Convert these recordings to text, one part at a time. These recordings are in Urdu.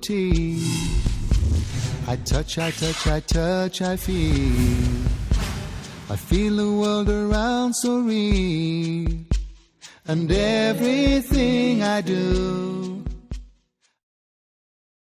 beauty. I touch, I feel. I feel the world around so real. And everything I do.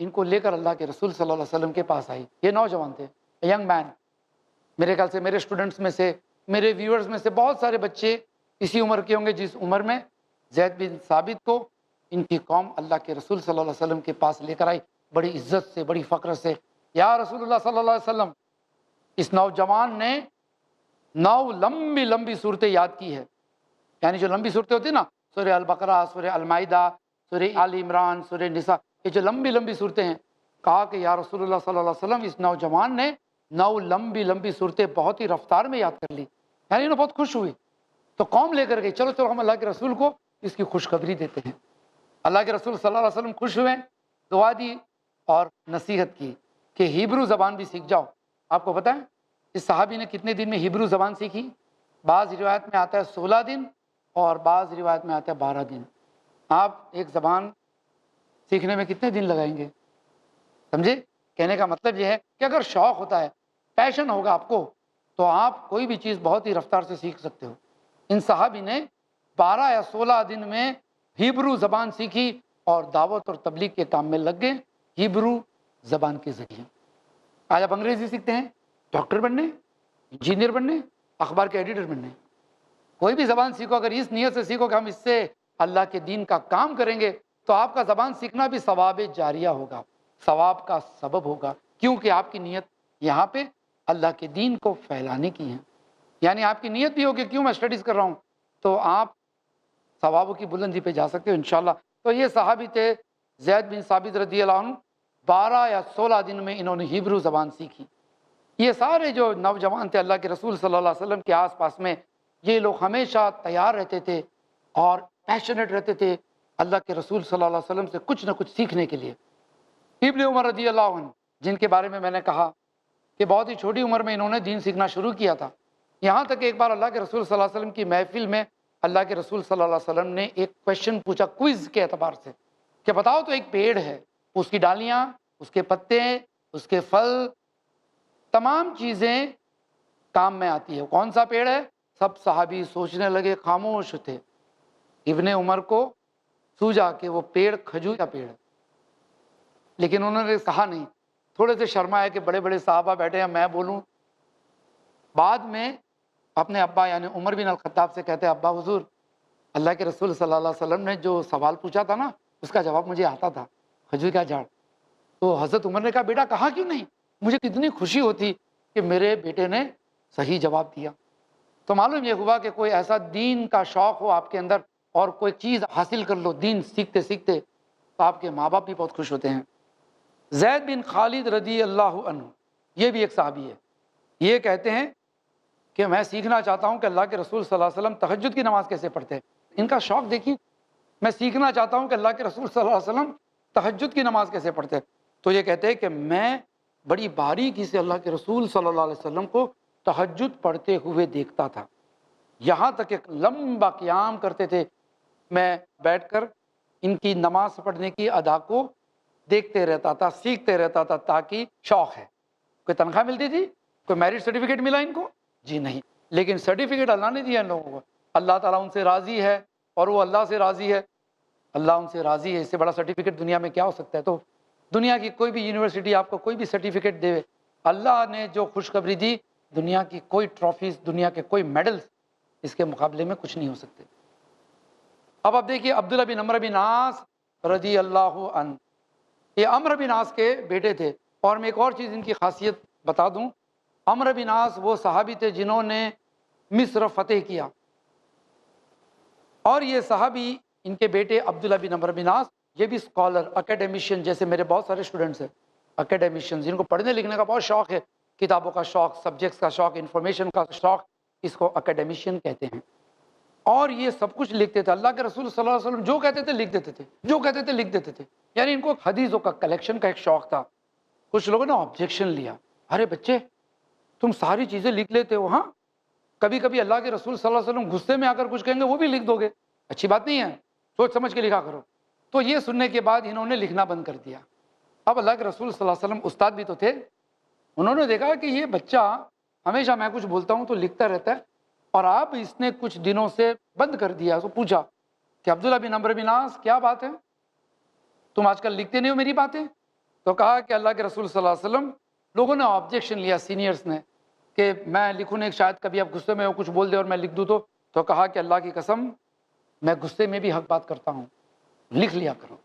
ان کو لے کر اللہ کے رسول صلی اللہ علیہ وسلم کے پاس آئی. یہ نوجوان تھے, ینگ مین. میرے خیال سے میرے اسٹوڈنٹس میں سے, میرے ویورز میں سے بہت سارے بچے اسی عمر کے ہوں گے جس عمر میں زید بن ثابت کو ان کی قوم اللہ کے رسول صلی اللہ علیہ وسلم کے پاس لے کر آئی, بڑی عزت سے, بڑی فخر سے. یا رسول اللہ صلی اللہ علیہ وسلم, اس نوجوان نے 9 لمبی لمبی صورتیں یاد کی ہے. یعنی جو لمبی صورتیں ہوتی ہیں نا, سورہ البقرہ, سورہ المائدہ, سورہ آل عمران, سورہ نساء, یہ جو لمبی لمبی صورتیں ہیں. کہا کہ یا رسول اللہ صلی اللہ علیہ وسلم, اس نوجوان نے 9 لمبی لمبی صورتیں بہت ہی رفتار میں یاد کر لی. یعنی انہوں بہت خوش ہوئی. تو قوم لے کر گئی, چلو چلو ہم اللہ کے رسول کو اس کی خوشخبری دیتے ہیں. اللہ کے رسول صلی اللہ علیہ وسلم خوش ہوئے, دعا دی اور نصیحت کی کہ ہیبرو زبان بھی سیکھ جاؤ. آپ کو پتہ ہے اس صحابی نے کتنے دن میں ہیبرو زبان سیکھی؟ بعض روایت میں آتا ہے 16 دن اور بعض روایت میں آتا ہے 12 دن. آپ ایک زبان سیکھنے میں کتنے دن لگائیں گے؟ سمجھے؟ کہنے کا مطلب یہ ہے کہ اگر شوق ہوتا ہے, پیشن ہوگا آپ کو, تو آپ کوئی بھی چیز بہت ہی رفتار سے سیکھ سکتے ہو. ان صحابی نے 12 یا 16 دن میں ہیبرو زبان سیکھی اور دعوت اور تبلیغ کے کام میں لگ گئے ہیبرو زبان کے ذریعے. آج آپ انگریزی سیکھتے ہیں ڈاکٹر بننے, انجینئر بننے, اخبار کے ایڈیٹر بننے. کوئی بھی زبان سیکھو, اگر اس نیت سے سیکھو کہ ہم اس سے اللہ کے دین کا کام کریں گے, تو آپ کا زبان سیکھنا بھی ثواب جاریہ ہوگا, ثواب کا سبب ہوگا, کیونکہ آپ کی نیت یہاں پہ اللہ کے دین کو پھیلانے کی ہے. یعنی آپ کی نیت بھی ہوگی کیوں میں اسٹڈیز کر رہا ہوں, تو آپ ثوابوں کی بلندی پہ جا سکتے ہو انشاءاللہ. تو یہ صحابی تھے زید بن ثابت رضی اللہ عنہ, 12 یا 16 دن میں انہوں نے ہیبرو زبان سیکھی. یہ سارے جو نوجوان تھے اللہ کے رسول صلی اللہ علیہ وسلم کے آس پاس میں, یہ لوگ ہمیشہ تیار رہتے تھے اور پیشنیٹ رہتے تھے اللہ کے رسول صلی اللہ علیہ وسلم سے کچھ نہ کچھ سیکھنے کے لیے. ابن عمر رضی اللہ عنہ, جن کے بارے میں نے کہا کہ بہت ہی چھوٹی عمر میں انہوں نے دین سیکھنا شروع کیا تھا. یہاں تک کہ ایک بار اللہ کے رسول صلی اللہ علیہ وسلم کی محفل میں اللہ کے رسول صلی اللہ علیہ وسلم نے ایک کویشچن پوچھا کوئز کے اعتبار سے کہ بتاؤ تو ایک پیڑ ہے, اس کی ڈالیاں, اس کے پتے, اس کے پھل, تمام چیزیں کام میں آتی ہے, کون سا پیڑ ہے؟ سب صحابی سوچنے لگے, خاموش تھے. ابن عمر کو سوجا کہ وہ پیڑ کھجور کا پیڑ ہے, لیکن انہوں نے کہا نہیں. تھوڑے سے شرمائے کہ بڑے بڑے صحابہ بیٹھے ہیں, میں بولوں. بعد میں اپنے ابا یعنی عمر بن الخطاب سے کہتے ہیں, ابا حضور, اللہ کے رسول صلی اللہ علیہ وسلم نے جو سوال پوچھا تھا نا, اس کا جواب مجھے آتا تھا, کھجور کا جھاڑ. تو حضرت عمر نے کہا, بیٹا کہا کیوں نہیں؟ مجھے کتنی خوشی ہوتی کہ میرے بیٹے نے صحیح جواب دیا. تو معلوم یہ ہوا کہ کوئی ایسا دین کا شوق ہو آپ کے اندر اور کوئی چیز حاصل کر لو دین سیکھتے سیکھتے, تو آپ کے ماں باپ بھی بہت خوش ہوتے ہیں. زید بن خالد رضی اللہ عنہ, یہ بھی ایک صحابی ہے. یہ کہتے ہیں کہ میں سیکھنا چاہتا ہوں کہ اللہ کے رسول صلی اللہ علیہ وسلم تہجد کی نماز کیسے پڑھتے ہیں. ان کا شوق دیکھیے, میں سیکھنا چاہتا ہوں کہ اللہ کے رسول صلی اللہ علیہ وسلم تہجد کی نماز کیسے پڑھتے ہیں. تو یہ کہتے ہیں کہ میں بڑی باریکی سے اللہ کے رسول صلی اللہ علیہ وسلم کو تہجد پڑھتے ہوئے دیکھتا تھا, یہاں تک ایک لمبا قیام کرتے تھے. میں بیٹھ کر ان کی نماز پڑھنے کی ادا کو دیکھتے رہتا تھا, سیکھتے رہتا تھا, تاکہ شوق ہے. کوئی تنخواہ ملتی تھی؟ کوئی میرٹ سرٹیفکیٹ ملا ان کو؟ جی نہیں. لیکن سرٹیفکیٹ اللہ نے دیا ان لوگوں کو. اللہ تعالیٰ ان سے راضی ہے اور وہ اللہ سے راضی ہے. اللہ ان سے راضی ہے, اس سے بڑا سرٹیفکیٹ دنیا میں کیا ہو سکتا ہے؟ تو دنیا کی کوئی بھی یونیورسٹی آپ کو کوئی بھی سرٹیفکیٹ دے, اللہ نے جو خوشخبری دی, دنیا کی کوئی ٹرافیز, دنیا کے کوئی میڈلز اس کے مقابلے میں کچھ نہیں ہو سکتے. اب آپ دیکھیے عبداللہ بن عمرو بن عاص رضی اللہ عنہ, یہ عمرو بن عاص کے بیٹے تھے. اور میں ایک اور چیز ان کی خاصیت بتا دوں, عمرو بن عاص وہ صحابی تھے جنہوں نے مصر فتح کیا, اور یہ صحابی ان کے بیٹے عبداللہ بن عمرو بن عاص یہ بھی اسکالر, اکیڈیمیشین, جیسے میرے بہت سارے اسٹوڈنٹس ہیں اکیڈیمیشین, جن کو پڑھنے لکھنے کا بہت شوق ہے, کتابوں کا شوق, سبجیکٹس کا شوق, انفارمیشن کا شوق, اس کو اکیڈیمیشین کہتے ہیں. اور یہ سب کچھ لکھتے تھے. اللہ کے رسول صلی اللہ علیہ وسلم جو کہتے تھے لکھ دیتے تھے, جو کہتے تھے لکھ دیتے تھے. یعنی ان کو حدیثوں کا کلیکشن کا ایک شوق تھا. کچھ لوگوں نے آبجیکشن لیا, ارے بچے تم ساری چیزیں لکھ لیتے ہو, ہاں کبھی کبھی اللہ کے رسول صلی اللہ علیہ وسلم غصے میں آ کر کچھ کہیں گے وہ بھی لکھ دو گے, اچھی بات نہیں ہے, سوچ سمجھ کے لکھا کرو. تو یہ سننے کے بعد انہوں نے لکھنا بند کر دیا. اب اللہ کے رسول صلی اللہ علیہ وسلم استاد بھی تو تھے, انہوں نے دیکھا کہ یہ بچہ ہمیشہ میں کچھ بولتا ہوں تو لکھتا رہتا ہے, اور اب اس نے کچھ دنوں سے بند کر دیا. تو پوچھا کہ عبداللہ بن عمرو بن عاص کیا بات ہے, تم آج کل لکھتے نہیں ہو میری باتیں؟ تو کہا کہ اللہ کے رسول صلی اللہ علیہ وسلم، لوگوں نے آبجیکشن لیا سینئرز نے کہ میں لکھوں نہیں، شاید کبھی آپ غصے میں ہو کچھ بول دے اور میں لکھ دوں تو کہا کہ اللہ کی قسم میں غصے میں بھی حق بات کرتا ہوں، لکھ لیا کرو۔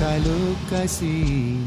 I look, I see.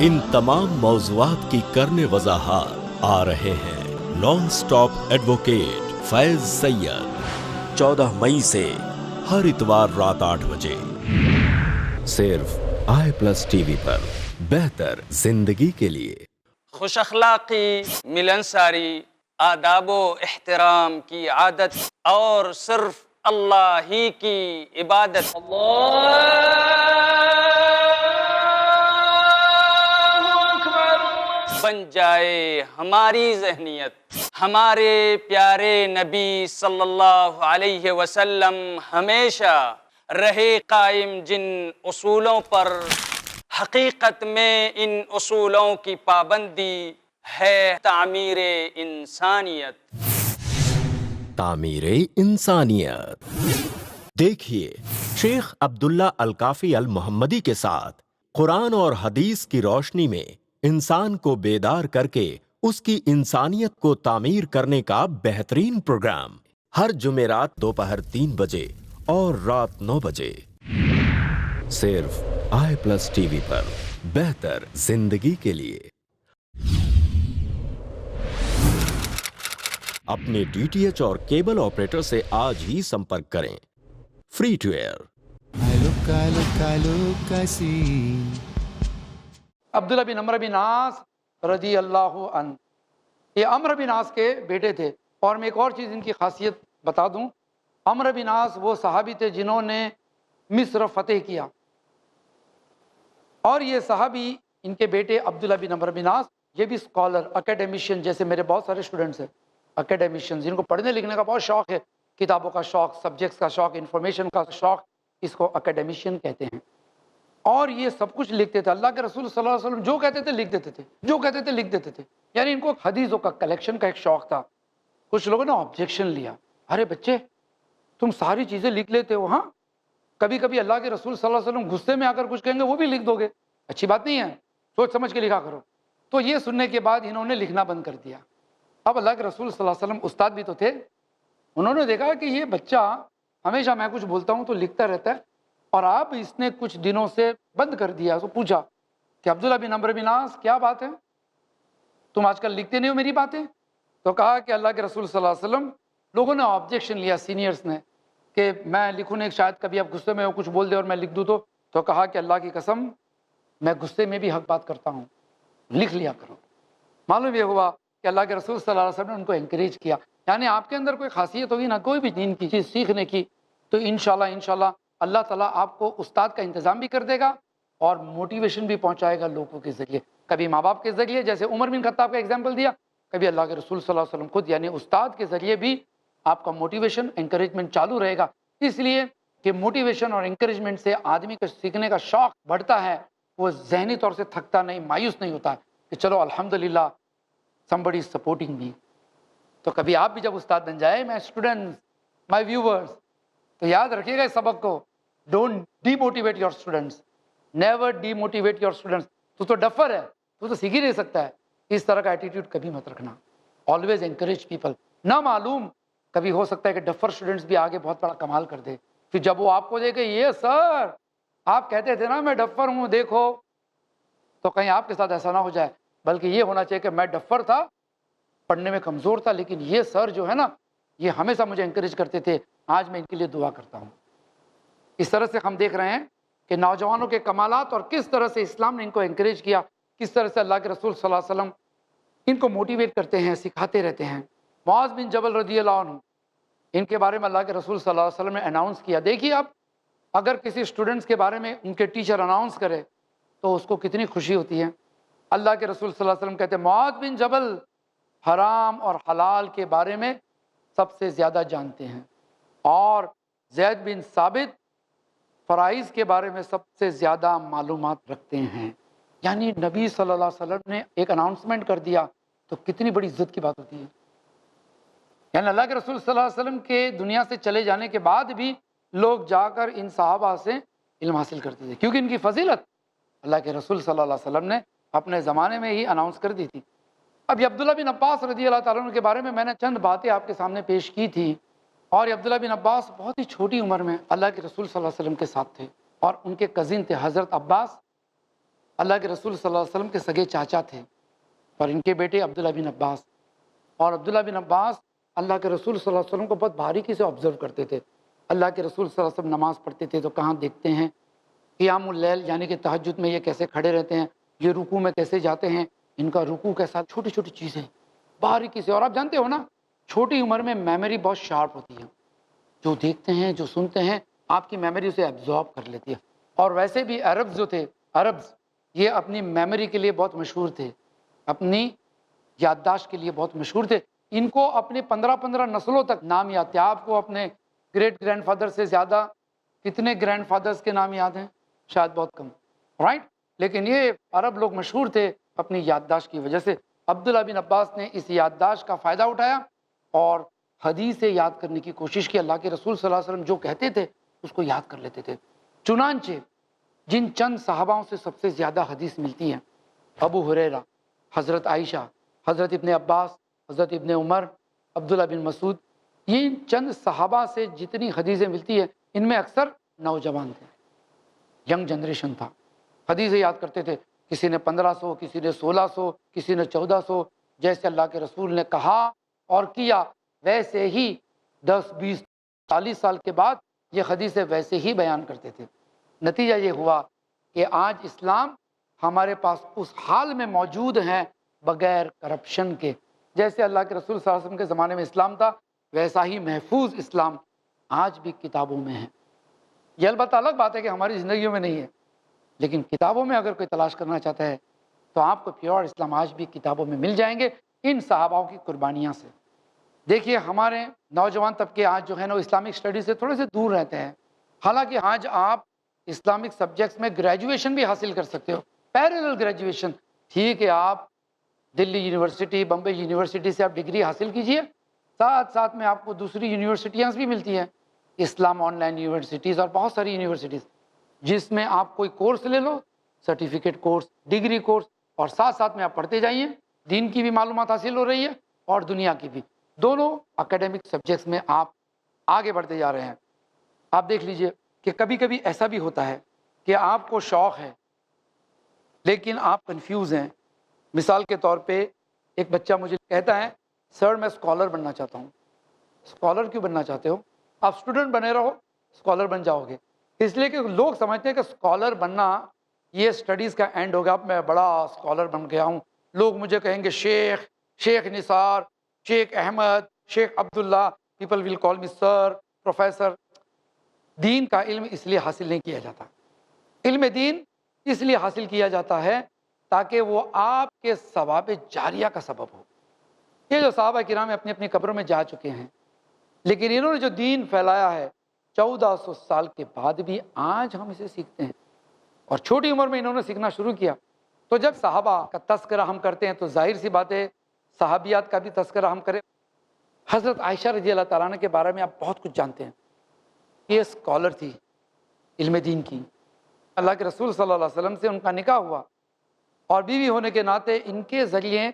ان تمام موضوعات کی کرنے وضاحت آ رہے ہیں نان سٹاپ ایڈوکیٹ فیض سید 14 مئی سے ہر اتوار رات 8 بجے صرف i+TV پر، بہتر زندگی کے لیے۔ خوش اخلاقی، ملنساری، آداب و احترام کی عادت اور صرف اللہ ہی کی عبادت بن جائے ہماری ذہنیت۔ ہمارے پیارے نبی صلی اللہ علیہ وسلم ہمیشہ رہے قائم جن اصولوں پر، حقیقت میں ان اصولوں کی پابندی ہے تعمیر انسانیت۔ تعمیر انسانیت۔ دیکھیے شیخ عبداللہ الکافی المحمدی کے ساتھ قرآن اور حدیث کی روشنی میں انسان کو بیدار کر کے اس کی انسانیت کو تعمیر کرنے کا بہترین پروگرام، ہر جمعرات دوپہر 3 بجے اور رات 9 بجے صرف i+TV پر، بہتر زندگی کے لیے۔ اپنے DTH اور کیبل آپریٹر سے آج ہی سمپرک کریں۔ Free to air. I look, I see. Abdullah bin Amr bin Aas رضی اللہ عنہ، یہ عمرو بن عاص کے بیٹے تھے۔ اور میں ایک اور چیز ان کی خاصیت بتا دوں، عمرو بن عاص وہ صحابی تھے جنہوں نے مصر فتح کیا، اور یہ صحابی ان کے بیٹے عبداللہ بن عمرو بن عاص یہ بھی اسکالر، اکیڈیمیشین، جیسے میرے بہت سارے اسٹوڈنٹس ہیں اکیڈیمیشین جن کو پڑھنے لکھنے کا بہت شوق ہے، کتابوں کا شوق، سبجیکٹس کا شوق، انفارمیشن کا شوق، اس کو اکیڈیمیشین کہتے ہیں۔ اور یہ سب کچھ لکھتے تھے، اللہ کے رسول صلی اللہ علیہ وسلم جو کہتے تھے لکھ دیتے تھے، جو کہتے تھے لکھ دیتے تھے، یعنی ان کو حدیثوں کا کلیکشن کا ایک شوق تھا۔ کچھ لوگوں نے آبجیکشن لیا، ارے بچے تم ساری چیزیں لکھ لیتے ہو، ہاں کبھی کبھی اللہ کے رسول صلی اللہ علیہ وسلم غصے میں آ کر کچھ کہیں گے وہ بھی لکھ دو گے، اچھی بات نہیں ہے، سوچ سمجھ کے لکھا کرو۔ تو یہ سننے کے بعد انہوں نے لکھنا بند کر دیا۔ اب اللہ کے رسول صلی اللہ علیہ وسلم استاد بھی تو تھے، انہوں نے دیکھا کہ یہ بچہ ہمیشہ میں کچھ بولتا ہوں تو لکھتا رہتا ہے، اور اب اس نے کچھ دنوں سے بند کر دیا۔ تو پوچھا کہ عبداللہ بن عمرو بن عاص کیا بات ہے، تم آج کل لکھتے نہیں ہو میری باتیں؟ تو کہا کہ اللہ کے رسول صلی اللہ علیہ وسلم، لوگوں نے آبجیکشن لیا سینئرز نے کہ میں لکھوں نہیں، شاید کبھی آپ غصے میں ہو کچھ بول دے اور میں لکھ دوں تو کہا کہ اللہ کی قسم میں غصے میں بھی حق بات کرتا ہوں، لکھ لیا کرو۔ معلوم یہ ہوا کہ اللہ کے رسول صلی اللہ علیہ وسلم نے ان کو انکریج کیا، یعنی آپ کے اندر کوئی خاصیت ہوگی نا، کوئی بھی دین کی چیز سیکھنے کی، تو انشاءاللہ اللہ تعالیٰ آپ کو استاد کا انتظام بھی کر دے گا اور موٹیویشن بھی پہنچائے گا لوگوں کے ذریعے، کبھی ماں باپ کے ذریعے جیسے عمر بن خطاب کا ایگزامپل دیا، کبھی اللہ کے رسول صلی اللہ علیہ وسلم خود، یعنی استاد کے ذریعے بھی آپ کا موٹیویشن انکریجمنٹ چالو رہے گا۔ اس لیے کہ موٹیویشن اور انکریجمنٹ سے آدمی کو سیکھنے کا شوق بڑھتا ہے، وہ ذہنی طور سے تھکتا نہیں، مایوس نہیں ہوتا کہ چلو الحمدللہ somebody is supporting me۔ تو کبھی آپ بھی جب استاد بن جائے، میں اسٹوڈنٹس، مائی ویورز، تو یاد رکھیے گا اس سبق کو، don't D motivate your students, never D motivate your students. تو ڈفر ہے، تو سیکھ ہی نہیں سکتا ہے، اس طرح کا ایٹیٹیوڈ کبھی مت رکھنا، آلویز انکریج پیپل۔ نہ معلوم کبھی ہو سکتا ہے کہ ڈفر اسٹوڈنٹس بھی آگے بہت بڑا کمال کر دے، پھر جب وہ آپ کو دیکھے یہ سر آپ کہتے تھے نا میں ڈفر ہوں دیکھو، تو کہیں آپ کے ساتھ ایسا نہ ہو جائے، بلکہ یہ ہونا چاہیے کہ میں ڈفر تھا، پڑھنے میں کمزور تھا، لیکن یہ سر جو ہے نا یہ ہمیشہ مجھے انکریج کرتے تھے، آج میں ان کے لیے دعا کرتا ہوں۔ اس طرح سے ہم دیکھ رہے ہیں کہ نوجوانوں کے کمالات اور کس طرح سے اسلام نے ان کو انکریج کیا، کس طرح سے اللہ کے رسول صلی اللہ علیہ وسلم ان کو موٹیویٹ کرتے ہیں، سکھاتے رہتے ہیں۔ معاذ بن جبل رضی اللہ عنہ، ان کے بارے میں اللہ کے رسول صلی اللہ علیہ وسلم نے اناؤنس کیا۔ دیکھیے آپ، اگر کسی اسٹوڈنٹس کے بارے میں ان کے ٹیچر اناؤنس کرے تو اس کو کتنی خوشی ہوتی ہے۔ اللہ کے رسول صلی اللہ علیہ وسلم کہتے ہیں معاذ بن جبل حرام اور حلال کے بارے میں سب سے زیادہ جانتے ہیں، اور زید بن ثابت فرائض کے بارے میں سب سے زیادہ معلومات رکھتے ہیں۔ یعنی نبی صلی اللہ علیہ وسلم نے ایک اناؤنسمنٹ کر دیا تو کتنی بڑی عزت کی بات ہوتی ہے۔ یعنی اللہ کے رسول صلی اللہ علیہ وسلم کے دنیا سے چلے جانے کے بعد بھی لوگ جا کر ان صحابہ سے علم حاصل کرتے تھے، کیونکہ ان کی فضیلت اللہ کے رسول صلی اللہ علیہ وسلم نے اپنے زمانے میں ہی اناؤنس کر دی تھی۔ اب یہ عبداللہ بن عباس رضی اللہ تعالیٰ عنہ کے بارے میں نے چند باتیں آپ کے سامنے پیش کی تھی، اور یہ عبداللہ بن عباس بہت ہی چھوٹی عمر میں اللہ کے رسول صلی اللہ علیہ وسلم کے ساتھ تھے، اور ان کے کزن تھے حضرت عباس، اللہ کے رسول صلی اللہ علیہ وسلم کے سگے چاچا تھے، اور ان کے بیٹے عبداللہ بن عباس۔ اور عبداللہ بن عباس اللہ کے رسول صلی اللہ علیہ وسلم کو بہت باریکی سے آبزرو کرتے تھے۔ اللہ کے رسول صلی اللہ علیہ وسلم نماز پڑھتے تھے تو کہاں دیکھتے ہیں، قیام اللیل یعنی کہ تہجد میں یہ کیسے کھڑے رہتے ہیں، یہ رکوع میں کیسے جاتے ہیں، ان کا رکوع کے ساتھ چھوٹی چھوٹی چیزیں باریکی سے۔ اور آپ جانتے ہو نا، چھوٹی عمر میں میموری بہت شارپ ہوتی ہے، جو دیکھتے ہیں جو سنتے ہیں آپ کی میموری اسے ایبزارب کر لیتی ہے۔ اور ویسے بھی عربز جو تھے، عربز یہ اپنی میموری کے لیے بہت مشہور تھے، اپنی یادداشت کے لیے بہت مشہور تھے۔ ان کو اپنے 15 نسلوں تک نام یاد تھے۔ آپ کو اپنے گریٹ گرینڈ فادر سے زیادہ کتنے گرینڈ فادرز کے نام یاد ہیں؟ شاید بہت کم، رائٹ؟ لیکن یہ عرب لوگ مشہور تھے اپنی یادداشت کی وجہ سے۔ عبداللہ بن عباس نے اس یادداشت کا فائدہ اٹھایا اور حدیث یاد کرنے کی کوشش کی۔ اللہ کے رسول صلی اللہ علیہ وسلم جو کہتے تھے اس کو یاد کر لیتے تھے۔ چنانچہ جن چند صحاباؤں سے سب سے زیادہ حدیث ملتی ہیں، ابو ہریرہ، حضرت عائشہ، حضرت ابن عباس، حضرت ابن عمر، عبداللہ بن مسعود، یہ چند صحابہ سے جتنی حدیثیں ملتی ہیں ان میں اکثر نوجوان تھے، ینگ جنریشن تھا، حدیثیں یاد کرتے تھے۔ کسی نے 1500، کسی نے 1600، کسی نے 1400، جیسے اللہ کے رسول نے کہا اور کیا ویسے ہی 10، 20، 40 سال کے بعد یہ حدیثیں ویسے ہی بیان کرتے تھے۔ نتیجہ یہ ہوا کہ آج اسلام ہمارے پاس اس حال میں موجود ہیں بغیر کرپشن کے، جیسے اللہ کے رسول صلی اللہ علیہ وسلم کے زمانے میں اسلام تھا ویسا ہی محفوظ اسلام آج بھی کتابوں میں ہے۔ یہ البتہ الگ بات ہے کہ ہماری زندگیوں میں نہیں ہے، لیکن کتابوں میں اگر کوئی تلاش کرنا چاہتا ہے تو آپ کو پیور اسلام آج بھی کتابوں میں مل جائیں گے، ان صحاباؤں کی قربانیاں سے۔ دیکھیے ہمارے نوجوان طبقے آج جو ہے نا اسلامک اسٹڈی سے تھوڑے سے دور رہتے ہیں، حالانکہ آج آپ اسلامک سبجیکٹس میں گریجویشن بھی حاصل کر سکتے ہو، پیرلل گریجویشن۔ ٹھیک ہے، آپ دلی یونیورسٹی، بمبئی یونیورسٹی سے آپ ڈگری حاصل کیجئے، ساتھ ساتھ میں آپ کو دوسری یونیورسٹیاں بھی ملتی ہیں، اسلام آن لائن یونیورسٹیز اور بہت ساری یونیورسٹیز، جس میں آپ کوئی کورس لے لو، سرٹیفکیٹ کورس، ڈگری کورس، اور ساتھ ساتھ میں آپ پڑھتے جائیے، دین کی بھی معلومات حاصل ہو رہی ہے اور دنیا کی بھی، دونوں اکیڈمک سبجیکٹس میں آپ آگے بڑھتے جا رہے ہیں۔ آپ دیکھ لیجئے کہ کبھی کبھی ایسا بھی ہوتا ہے کہ آپ کو شوق ہے لیکن آپ کنفیوز ہیں۔ مثال کے طور پہ ایک بچہ مجھے کہتا ہے سر میں اسکالر بننا چاہتا ہوں۔ اسکالر کیوں بننا چاہتے ہو؟ آپ اسٹوڈنٹ بنے رہو، اسکالر بن جاؤ گے۔ اس لیے کہ لوگ سمجھتے ہیں کہ اسکالر بننا یہ اسٹڈیز کا اینڈ ہوگا، اب میں بڑا اسکالر بن گیا ہوں، لوگ مجھے کہیں گے شیخ نثار، شیخ احمد، شیخ عبداللہ، people will call me sir, professor. دین کا علم اس لیے حاصل نہیں کیا جاتا، علم دین اس لیے حاصل کیا جاتا ہے تاکہ وہ آپ کے ثواب جاریہ کا سبب ہو۔ یہ جو صحابہ کرام اپنی اپنی قبروں میں جا چکے ہیں، لیکن انہوں نے جو دین پھیلایا ہے 1400 سال کے بعد بھی آج ہم اسے سیکھتے ہیں، اور چھوٹی عمر میں انہوں نے سیکھنا شروع کیا۔ تو جب صحابہ کا تذکرہ ہم کرتے ہیں تو ظاہر سی بات ہے صحابیات کا بھی تذکرہ ہم کریں۔ حضرت عائشہ رضی اللہ تعالیٰ عنہ کے بارے میں آپ بہت کچھ جانتے ہیں، یہ اسکالر تھی علم دین کی، اللہ کے رسول صلی اللہ علیہ وسلم سے ان کا نکاح ہوا، اور بیوی ہونے کے ناطے ان کے ذریعے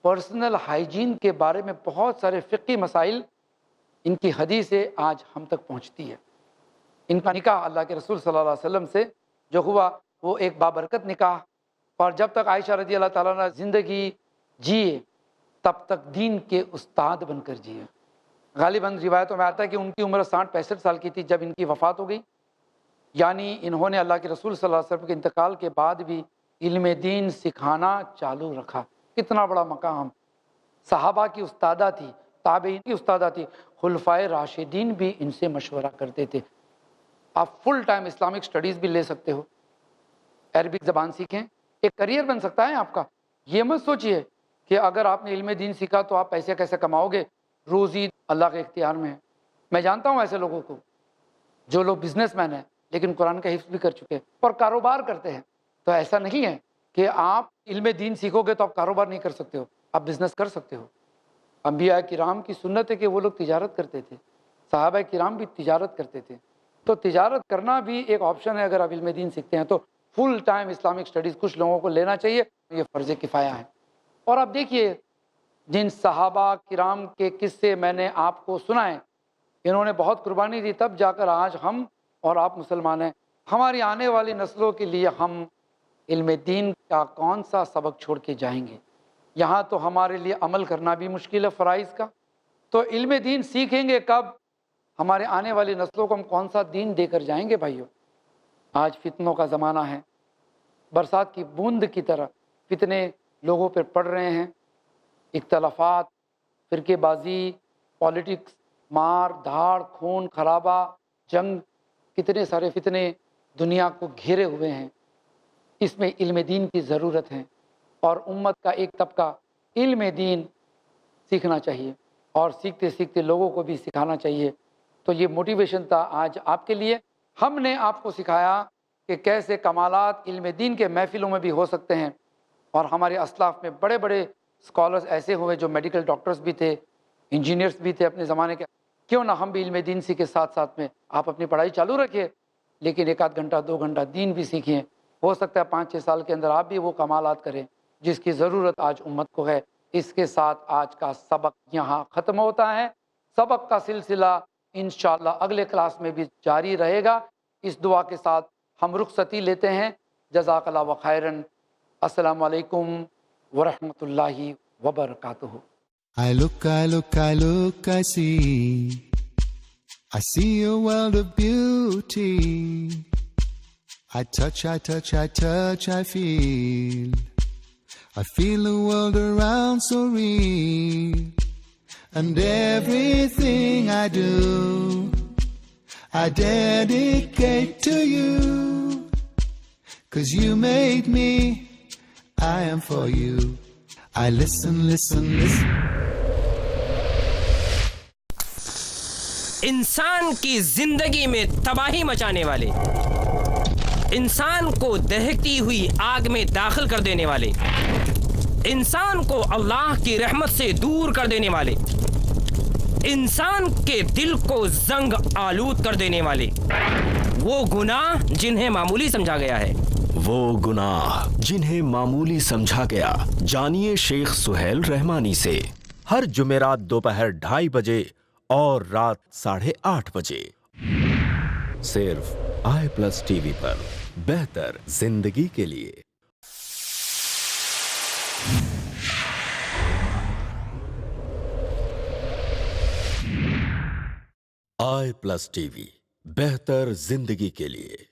پرسنل ہائیجین کے بارے میں بہت سارے فقہی مسائل، ان کی حدیثیں آج ہم تک پہنچتی ہے۔ ان کا نکاح اللہ کے رسول صلی اللہ علیہ وسلم سے جو ہوا وہ ایک بابرکت نکاح، اور جب تک عائشہ رضی اللہ تعالیٰ عنہ زندگی جیے تب تک دین کے استاد بن کر جیے۔ غالباً روایتوں میں آتا ہے کہ ان کی عمر 60-65 سال کی تھی جب ان کی وفات ہو گئی، یعنی انہوں نے اللہ کے رسول صلی اللہ علیہ وسلم کے انتقال کے بعد بھی علم دین سکھانا چالو رکھا. کتنا بڑا مقام. صحابہ کی استادہ تھی، تابعین کی استادہ تھی، خلفائے راشدین بھی ان سے مشورہ کرتے تھے. آپ فل ٹائم اسلامک سٹڈیز بھی لے سکتے ہو، عربک زبان سیکھیں، ایک کریئر بن سکتا ہے آپ کا. یہ مت سوچئے کہ اگر آپ نے علم دین سیکھا تو آپ پیسے کیسے کماؤ گے. روزی اللہ کے اختیار میں ہے. میں جانتا ہوں ایسے لوگوں کو جو لوگ بزنس مین ہیں لیکن قرآن کا حفظ بھی کر چکے اور کاروبار کرتے ہیں. تو ایسا نہیں ہے کہ آپ علم دین سیکھو گے تو آپ کاروبار نہیں کر سکتے ہو، آپ بزنس کر سکتے ہو. انبیاء کرام کی سنت ہے کہ وہ لوگ تجارت کرتے تھے، صحابہ کرام بھی تجارت کرتے تھے. تو تجارت کرنا بھی ایک آپشن ہے. اگر آپ علم دین سیکھتے ہیں تو فل ٹائم اسلامک سٹڈیز کچھ لوگوں کو لینا چاہیے، یہ فرض کفایہ ہے. اور آپ دیکھیے جن صحابہ کرام کے قصے میں نے آپ کو سنائے، انہوں نے بہت قربانی دی، تب جا کر آج ہم اور آپ مسلمان ہیں. ہماری آنے والی نسلوں کے لیے ہم علم دین کا کون سا سبق چھوڑ کے جائیں گے؟ یہاں تو ہمارے لیے عمل کرنا بھی مشکل ہے فرائض کا. تو علم دین سیکھیں گے کب؟ ہمارے آنے والی نسلوں کو ہم کون سا دین دے کر جائیں گے بھائیوں؟ آج فتنوں کا زمانہ ہے، برسات کی بوند کی طرح فتنے لوگوں پر پڑ رہے ہیں. اختلافات، فرقے بازی، پالیٹکس، مار دھاڑ، خون خرابہ، جنگ، کتنے سارے فتنے دنیا کو گھیرے ہوئے ہیں. اس میں علم دین کی ضرورت ہے اور امت کا ایک طبقہ علم دین سیکھنا چاہیے اور سیکھتے سیکھتے لوگوں کو بھی سکھانا چاہیے. تو یہ موٹیویشن تھا آج آپ کے لیے. ہم نے آپ کو سکھایا کہ کیسے کمالات علم دین کے محفلوں میں بھی ہو سکتے ہیں. اور ہمارے اسلاف میں بڑے بڑے اسکالرز ایسے ہوئے جو میڈیکل ڈاکٹرز بھی تھے، انجینئرز بھی تھے اپنے زمانے کے. کیوں نہ ہم بھی علم دین کے ساتھ ساتھ میں آپ اپنی پڑھائی چالو رکھیے، لیکن ایک آدھ گھنٹہ 2 گھنٹہ دین بھی سیکھیں. ہو سکتا ہے 5-6 سال کے اندر آپ بھی وہ کمالات کریں جس کی ضرورت آج امت کو ہے. اس کے ساتھ آج کا سبق یہاں ختم ہوتا ہے. سبق کا سلسلہ انشاءاللہ اگلے کلاس میں بھی جاری رہے گا. اس دعا کے ساتھ ہم رخصتی لیتے ہیں. جزاک اللہ و خیرن. السلام علیکم ورحمۃ اللہ وبرکاتہ. I look, I see. I see a world of beauty. I touch, I feel. I feel the world around so real. And everything I do, I dedicate to you. 'Cause you made me, I am for you. I listen. انسان کی زندگی میں تباہی مچانے والے، انسان کو دہکتی ہوئی آگ میں داخل کر دینے والے، انسان کو اللہ کی رحمت سے دور کر دینے والے، انسان کے دل کو زنگ آلود کر دینے والے وہ گناہ جنہیں معمولی سمجھا گیا ہے. وہ گناہ جنہیں معمولی سمجھا گیا. جانیے شیخ سہیل رحمانی سے ہر جمعرات دوپہر 2:30 بجے اور رات 8:30 بجے صرف i+TV پر. بہتر زندگی کے لیے. i+TV بہتر زندگی کے لیے.